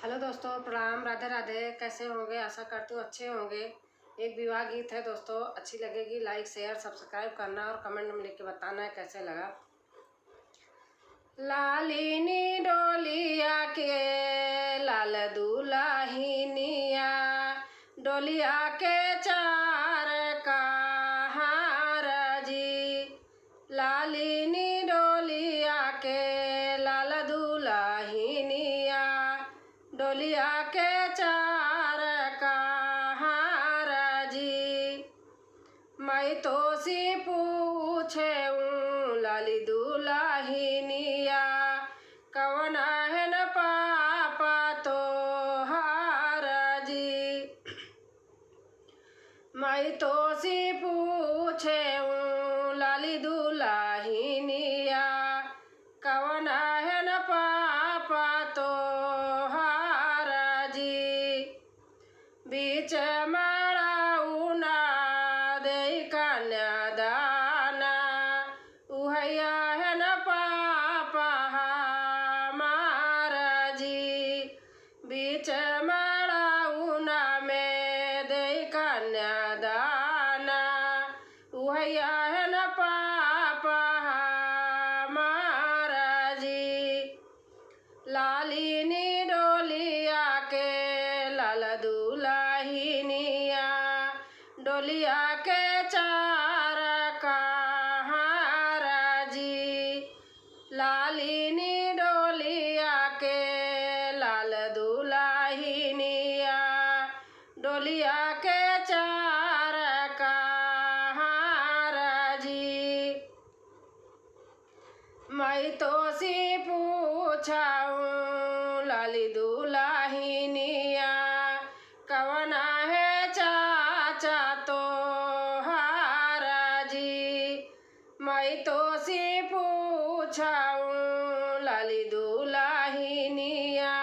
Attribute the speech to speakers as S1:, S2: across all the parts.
S1: Hello दोस्तों, प्रणाम, राधे राधे। कैसे होंगे? आशा करती हूँ अच्छे होंगे। एक विवाह गीत है दोस्तों, अच्छी लगेगी। लाइक शेयर सब्सक्राइब करना और कमेंट में लिख के बताना है कैसे लगा। लालिनी डोलिया के लाल दुल्हनिया, डोलिया के चार कहार जी। लालिनी डोलिया के लाल दुल्हनिया, डोलिया के चार कहार जी। मैं तो सी पूछे लाली दुल्हनिया, कौन है न पापा तो हार जी। मैं तो सी पूछे लाली दुल्हनिया, कौन है न पापा तो हार जी। बीच मड़ाउना दे कन्यादाना, उहैया है न पापा हमार जी। बीच मड़ाउना में दे कन्यादाना, उहैया है न पापा हमार जी। लालिनी डोलिया के लाल दुल्हनिया, डोलिया के चार कहार जी। लालिनी डोलिया के लाल दुल्हनिया, डोलिया के चार कहार जी। मैं तो सी पूछाऊँ लाली दुल्हनिया, कौन है चाचा तो हार जी। मैं तो सी पूछाऊँ लाली दुल्हनिया,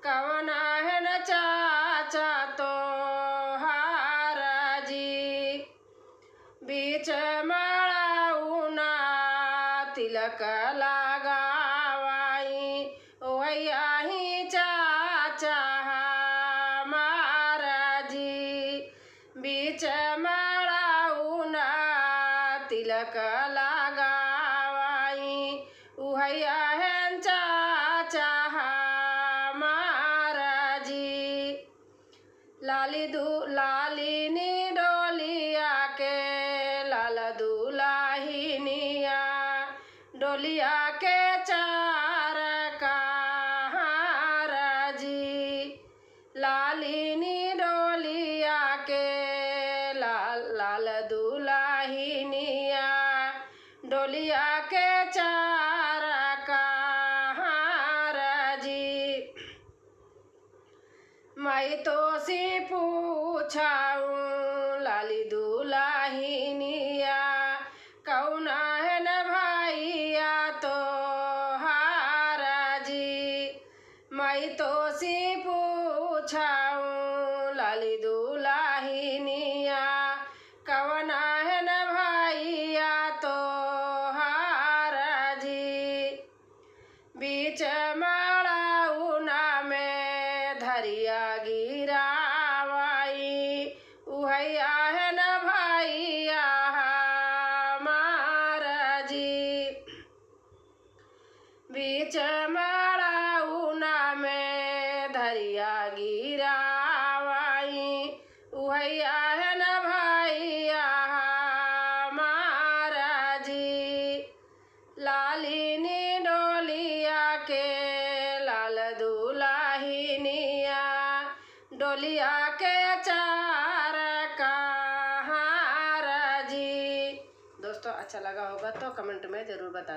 S1: कौन है न चाचा तो हार जी। बीच मड़ाउना तिलक लगावाई, ओहैया ही चाचा हमार जी। बीच मड़ाउना तिलक लगावाई, ओहैया है चाचा हमार जी। लालिनी डोलिया के लाल दुल्हनिया, डोलिया के चार कहार जी। लालिनी डोलिया के लाल दुल्हनिया, डोलिया के चार कहार जी। मैं तो सी पूछाऊँ लाली दुल्हनिया, कौन है न भैया तो हार जी। मैं तो सी पूछाऊँ लाली दुल्हनिया, कौन है न भैया तो हार जी। बीच मड़ाउना में धरिया गिरावाई, उहैया है न भैया हमार जी। बीच मड़ाउना में धरिया गिरावाई, उहैया है न भैया हमार जी। लालिनी डोलिया के लाल दुल्हनिया, डोलिया के चार कहार जी। दोस्तों अच्छा लगा होगा तो कमेंट में ज़रूर बताना।